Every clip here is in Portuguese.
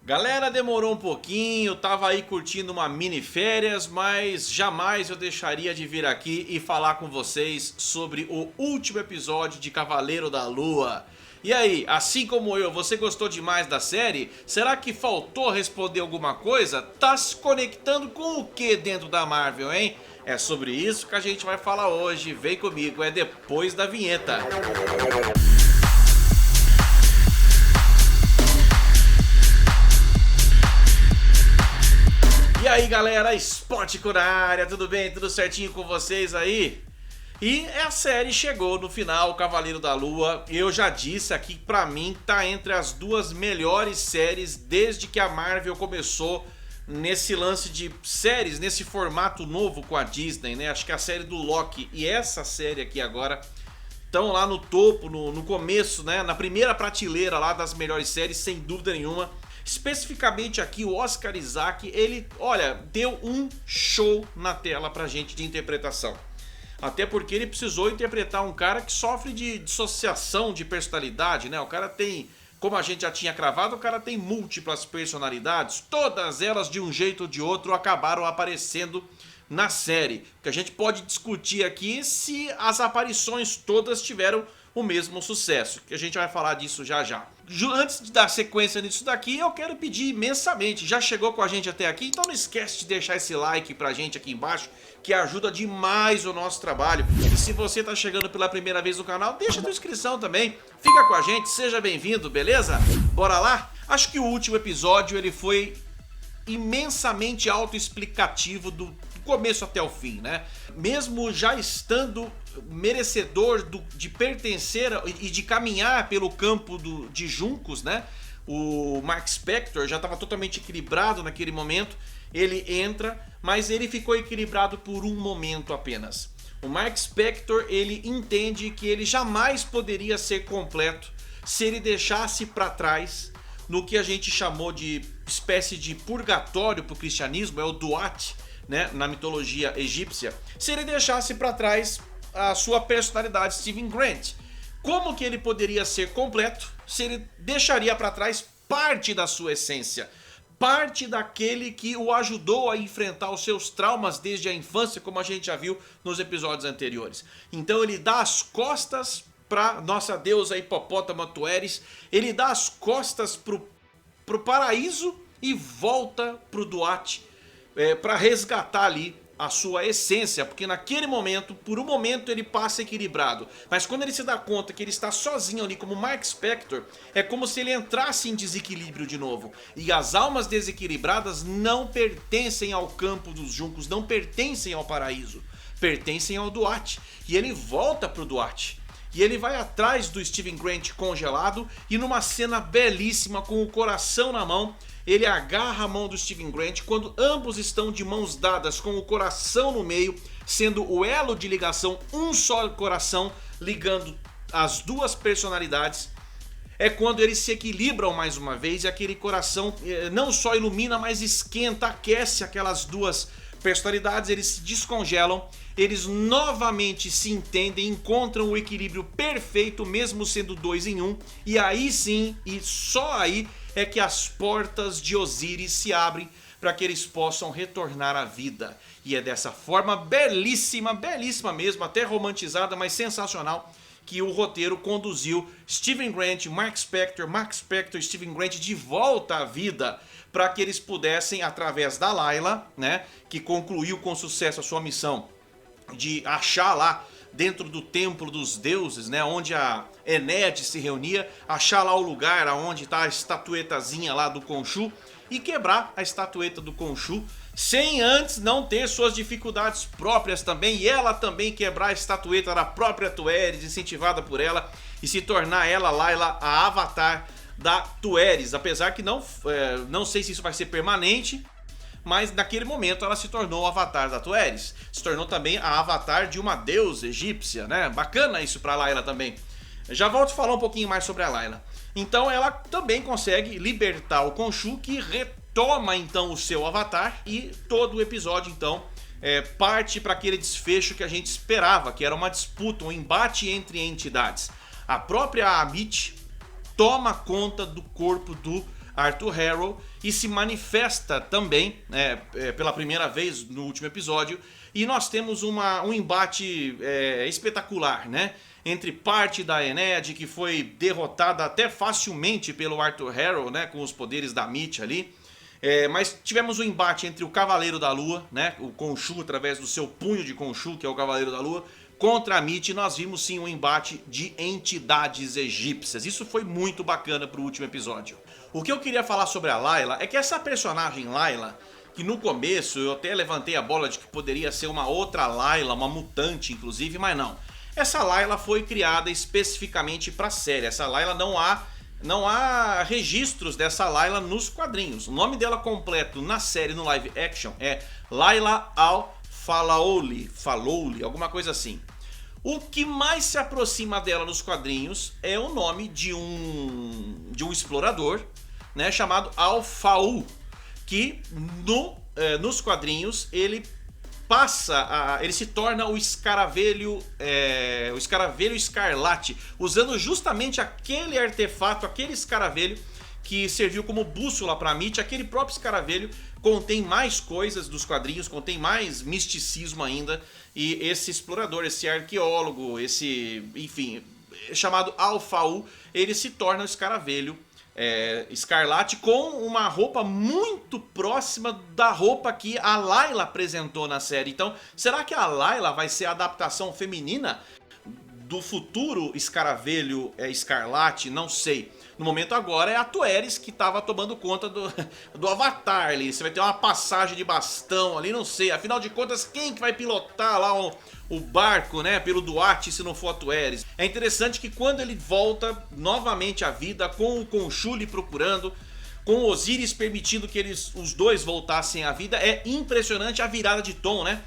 Galera, demorou um pouquinho, tava aí curtindo uma mini férias, mas jamais eu deixaria de vir aqui e falar com vocês sobre o último episódio de Cavaleiro da Lua. E aí, assim como eu, você gostou demais da série? Será que faltou responder alguma coisa? Tá se conectando com o que dentro da Marvel, hein? É sobre isso que a gente vai falar hoje, vem comigo, é depois da vinheta. E aí galera, Spótico na área, tudo bem? Tudo certinho com vocês aí? E a série chegou no final, Cavaleiro da Lua. Eu já disse aqui que pra mim tá entre as duas melhores séries desde que a Marvel começou nesse lance de séries, nesse formato novo com a Disney, né? Acho que a série do Loki e essa série aqui agora estão lá no topo, no começo, né? Na primeira prateleira lá das melhores séries, sem dúvida nenhuma. Especificamente aqui o Oscar Isaac, ele, olha, deu um show na tela pra gente de interpretação. Até porque ele precisou interpretar um cara que sofre de dissociação de personalidade, né? O cara tem, como a gente já tinha cravado, o cara tem múltiplas personalidades. Todas elas, de um jeito ou de outro, acabaram aparecendo na série. O que a gente pode discutir aqui é se as aparições todas tiveram o mesmo sucesso, que a gente vai falar disso já já. Antes de dar sequência nisso daqui, eu quero pedir imensamente, já chegou com a gente até aqui, então não esquece de deixar esse like pra gente aqui embaixo, que ajuda demais o nosso trabalho. E se você tá chegando pela primeira vez no canal, deixa a tua inscrição também, fica com a gente, seja bem-vindo, beleza? Bora lá? Acho que o último episódio ele foi imensamente autoexplicativo do começo até o fim, né? Mesmo já estando merecedor de pertencer e de caminhar pelo campo de juncos, né? O Mark Spector já estava totalmente equilibrado naquele momento. Ele entra, mas ele ficou equilibrado por um momento apenas. O Mark Spector, ele entende que ele jamais poderia ser completo se ele deixasse para trás no que a gente chamou de espécie de purgatório para o cristianismo, é o Duat, né, na mitologia egípcia, se ele deixasse para trás a sua personalidade Steven Grant. Como que ele poderia ser completo se ele deixaria para trás parte da sua essência, parte daquele que o ajudou a enfrentar os seus traumas desde a infância, como a gente já viu nos episódios anteriores. Então ele dá as costas para nossa deusa hipopótama Tueris, ele dá as costas pro paraíso e volta pro Duat, para resgatar ali a sua essência, porque naquele momento, por um momento ele passa equilibrado, mas quando ele se dá conta que ele está sozinho ali como Mark Spector, é como se ele entrasse em desequilíbrio de novo, e as almas desequilibradas não pertencem ao campo dos juncos, não pertencem ao paraíso, pertencem ao Duat, e ele volta pro Duat. E ele vai atrás do Steven Grant congelado e numa cena belíssima com o coração na mão, ele agarra a mão do Steven Grant quando ambos estão de mãos dadas com o coração no meio, sendo o elo de ligação um só coração ligando as duas personalidades. É quando eles se equilibram mais uma vez e aquele coração não só ilumina, mas esquenta, aquece aquelas duas personalidades, eles se descongelam, eles novamente se entendem, encontram o equilíbrio perfeito mesmo sendo dois em um, e aí sim, e só aí é que as portas de Osíris se abrem para que eles possam retornar à vida. E é dessa forma belíssima, belíssima mesmo, até romantizada, mas sensacional, que o roteiro conduziu Steven Grant, Mark Spector, Steven Grant de volta à vida, para que eles pudessem, através da Layla, né, que concluiu com sucesso a sua missão de achar lá dentro do templo dos deuses, né, onde a Ened se reunia, achar lá o lugar onde está a estatuetazinha lá do Khonshu e quebrar a estatueta do Khonshu, sem antes não ter suas dificuldades próprias também, e ela também quebrar a estatueta da própria Tueris, incentivada por ela, e se tornar ela, Layla, a avatar da Tueris, apesar que não sei se isso vai ser permanente, mas naquele momento ela se tornou o avatar da Tueris, se tornou também a avatar de uma deusa egípcia, né? Bacana isso pra Layla também. Já volto a falar um pouquinho mais sobre a Layla. Então ela também consegue libertar o Khonshu, que retoma então o seu avatar, e todo o episódio então parte para aquele desfecho que a gente esperava, que era uma disputa, um embate entre entidades. A própria Amit toma conta do corpo do Arthur Harrow e se manifesta também pela primeira vez no último episódio. E nós temos um embate espetacular, né? Entre parte da Ened, que foi derrotada até facilmente pelo Arthur Harrow, né? Com os poderes da Mitch ali. Mas tivemos um embate entre o Cavaleiro da Lua, né? O Khonshu, através do seu punho de Khonshu, que é o Cavaleiro da Lua, contra a Mitch. Nós vimos sim um embate de entidades egípcias. Isso foi muito bacana pro último episódio. O que eu queria falar sobre a Layla é que essa personagem Layla, que no começo eu até levantei a bola de que poderia ser uma outra Layla, uma mutante inclusive, mas não. Essa Layla foi criada especificamente para a série. Essa Layla não há registros dessa Layla nos quadrinhos. O nome dela completo na série, no live action, é Layla al-Falaouli, alguma coisa assim. O que mais se aproxima dela nos quadrinhos é o nome de um explorador, né, chamado Al-Faul, que nos quadrinhos ele ele se torna o escaravelho escarlate, usando justamente aquele artefato, aquele escaravelho que serviu como bússola para Mitch. Aquele próprio escaravelho contém mais coisas dos quadrinhos, contém mais misticismo ainda, e esse explorador, esse arqueólogo, enfim, chamado Al-Faul, ele se torna o escaravelho escarlate com uma roupa muito próxima da roupa que a Layla apresentou na série. Então, será que a Layla vai ser a adaptação feminina do futuro escaravelho escarlate? Não sei. No momento agora é a Tueris que estava tomando conta do Avatar ali. Você vai ter uma passagem de bastão ali, não sei. Afinal de contas, quem que vai pilotar lá o barco, né, pelo Duat, se não for a Tueris? É interessante que quando ele volta novamente à vida, com o Khonshu lhe procurando, com o Osiris permitindo que os dois voltassem à vida, é impressionante a virada de tom, né?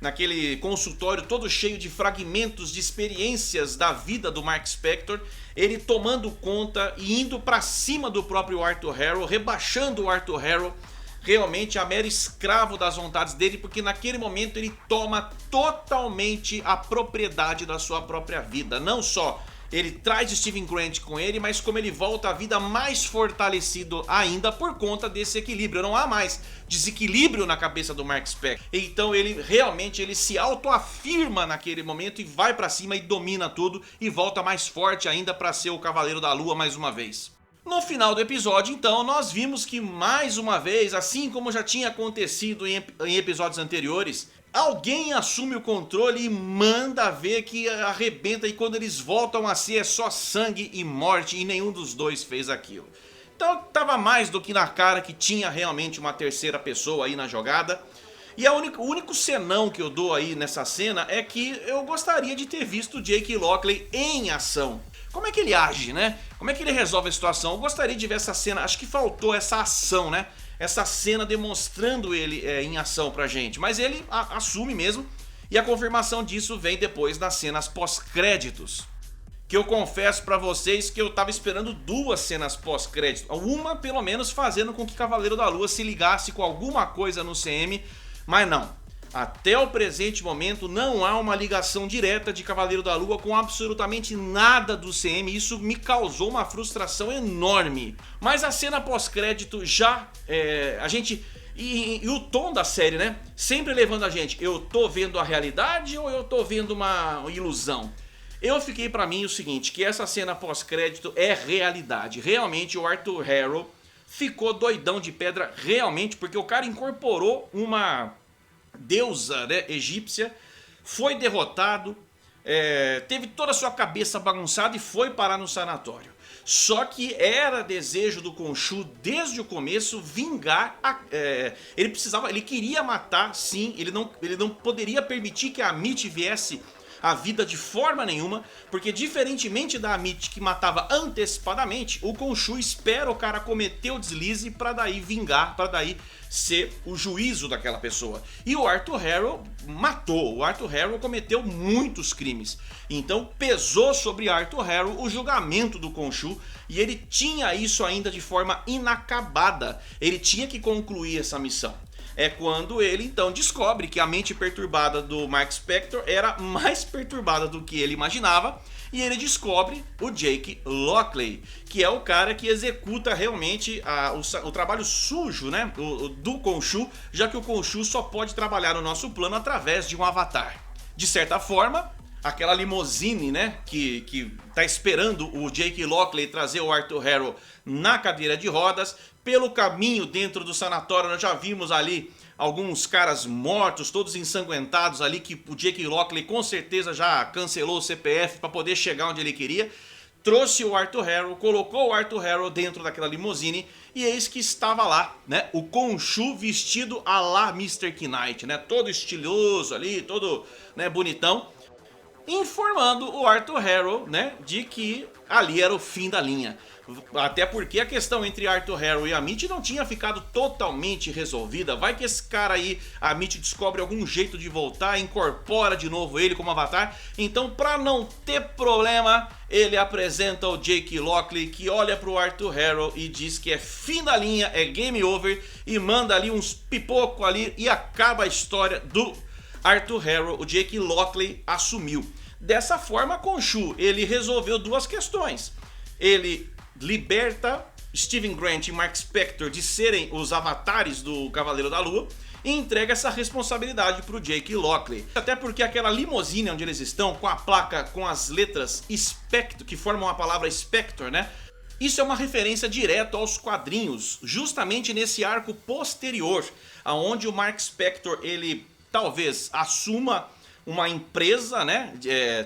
Naquele consultório todo cheio de fragmentos de experiências da vida do Mark Spector, ele tomando conta e indo pra cima do próprio Arthur Harrow, rebaixando o Arthur Harrow realmente a mero escravo das vontades dele, porque naquele momento ele toma totalmente a propriedade da sua própria vida. Não só ele traz Steven Grant com ele, mas como ele volta à vida mais fortalecido ainda por conta desse equilíbrio. Não há mais desequilíbrio na cabeça do Mark Spector. Então ele realmente se autoafirma naquele momento e vai pra cima e domina tudo e volta mais forte ainda pra ser o Cavaleiro da Lua mais uma vez. No final do episódio, então, nós vimos que mais uma vez, assim como já tinha acontecido em episódios anteriores, alguém assume o controle e manda ver que arrebenta, e quando eles voltam a ser é só sangue e morte, e nenhum dos dois fez aquilo. Então tava mais do que na cara que tinha realmente uma terceira pessoa aí na jogada. E o único senão que eu dou aí nessa cena é que eu gostaria de ter visto Jake Lockley em ação. Como é que ele age, né? Como é que ele resolve a situação? Eu gostaria de ver essa cena, acho que faltou essa ação, né? Essa cena demonstrando ele em ação pra gente. Mas ele assume mesmo, e a confirmação disso vem depois nas cenas pós-créditos. Que eu confesso pra vocês que eu tava esperando duas cenas pós-crédito. Uma, pelo menos, fazendo com que Cavaleiro da Lua se ligasse com alguma coisa no CM, mas não. Até o presente momento não há uma ligação direta de Cavaleiro da Lua com absolutamente nada do CM. Isso me causou uma frustração enorme. Mas a cena pós-crédito já... a gente... E o tom da série, né? Sempre levando a gente. Eu tô vendo a realidade ou eu tô vendo uma ilusão? Eu fiquei pra mim o seguinte, que essa cena pós-crédito é realidade. Realmente o Arthur Harrow ficou doidão de pedra, realmente, porque o cara incorporou uma deusa, né, egípcia, foi derrotado, teve toda a sua cabeça bagunçada e foi parar no sanatório. Só que era desejo do Khonshu desde o começo vingar. Ele queria matar, sim. Ele não poderia permitir que a Mitch viesse à vida de forma nenhuma, porque diferentemente da Mitch que matava antecipadamente, o Khonshu espera o cara cometer o deslize para daí vingar, para daí ser o juízo daquela pessoa. E o Arthur Harrow matou. O Arthur Harrow cometeu muitos crimes. Então pesou sobre Arthur Harrow o julgamento do Khonshu, e ele tinha isso ainda de forma inacabada. Ele tinha que concluir essa missão. É quando ele então descobre que a mente perturbada do Mark Spector era mais perturbada do que ele imaginava, e ele descobre o Jake Lockley, que é o cara que executa realmente o trabalho sujo, né, do Khonshu, já que o Khonshu só pode trabalhar no nosso plano através de um avatar. De certa forma, aquela limousine, né, que tá esperando o Jake Lockley trazer o Arthur Harrow na cadeira de rodas, pelo caminho dentro do sanatório nós já vimos ali alguns caras mortos, todos ensanguentados ali, que o Jake Lockley com certeza já cancelou o CPF para poder chegar onde ele queria. Trouxe o Arthur Harrow, colocou o Arthur Harrow dentro daquela limusine e eis que estava lá, né, o Khonshu vestido à la Mr. Knight, né, todo estiloso ali, todo, né, bonitão, informando o Arthur Harrow, né, de que ali era o fim da linha. Até porque a questão entre Arthur Harrow e Amit não tinha ficado totalmente resolvida. Vai que esse cara aí, Amit, descobre algum jeito de voltar, incorpora de novo ele como avatar. Então, pra não ter problema, ele apresenta o Jake Lockley, que olha pro Arthur Harrow e diz que é fim da linha, é game over, e manda ali uns pipoco ali e acaba a história do Arthur Harrow. O Jake Lockley assumiu. Dessa forma, Khonshu, ele resolveu duas questões. Ele liberta Steven Grant e Mark Spector de serem os avatares do Cavaleiro da Lua e entrega essa responsabilidade para o Jake Lockley. Até porque aquela limusine onde eles estão, com a placa com as letras Spector, que formam a palavra Spector, né? Isso é uma referência direta aos quadrinhos, justamente nesse arco posterior, aonde o Mark Spector, ele talvez assuma uma empresa, né?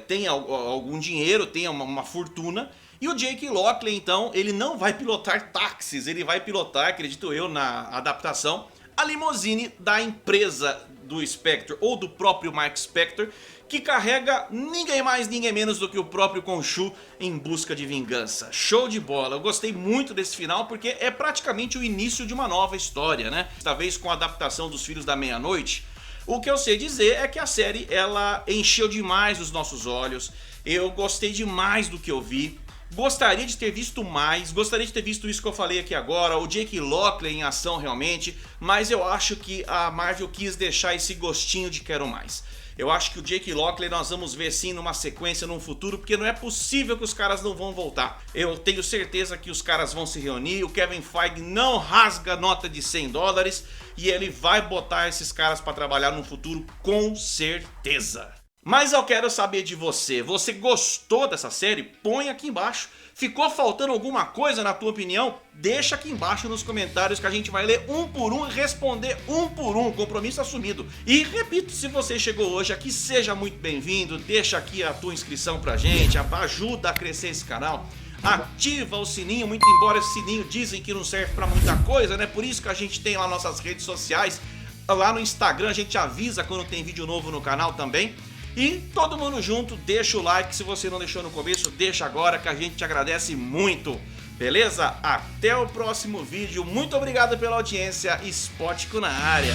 Tenha algum dinheiro, tenha uma fortuna. E o Jake Lockley, então, ele não vai pilotar táxis, ele vai pilotar, acredito eu, na adaptação, a limusine da empresa do Spector, ou do próprio Mark Spector, que carrega ninguém mais, ninguém menos do que o próprio Khonshu em busca de vingança. Show de bola, eu gostei muito desse final porque é praticamente o início de uma nova história, né? Talvez com a adaptação dos Filhos da Meia-Noite. O que eu sei dizer é que a série, ela encheu demais os nossos olhos, eu gostei demais do que eu vi. Gostaria de ter visto mais, gostaria de ter visto isso que eu falei aqui agora, o Jake Lockley em ação realmente, mas eu acho que a Marvel quis deixar esse gostinho de quero mais. Eu acho que o Jake Lockley nós vamos ver sim numa sequência, num futuro, porque não é possível que os caras não vão voltar. Eu tenho certeza que os caras vão se reunir, o Kevin Feige não rasga nota de $100 e ele vai botar esses caras para trabalhar no futuro com certeza. Mas eu quero saber de você, você gostou dessa série? Põe aqui embaixo. Ficou faltando alguma coisa na tua opinião? Deixa aqui embaixo nos comentários que a gente vai ler um por um e responder um por um, compromisso assumido. E repito, se você chegou hoje aqui, seja muito bem-vindo, deixa aqui a tua inscrição pra gente, ajuda a crescer esse canal. Ativa o sininho, muito embora esse sininho dizem que não serve pra muita coisa, né? Por isso que a gente tem lá nossas redes sociais, lá no Instagram a gente avisa quando tem vídeo novo no canal também. E todo mundo junto, deixa o like, se você não deixou no começo, deixa agora que a gente te agradece muito, beleza? Até o próximo vídeo, muito obrigado pela audiência, Spótico na área!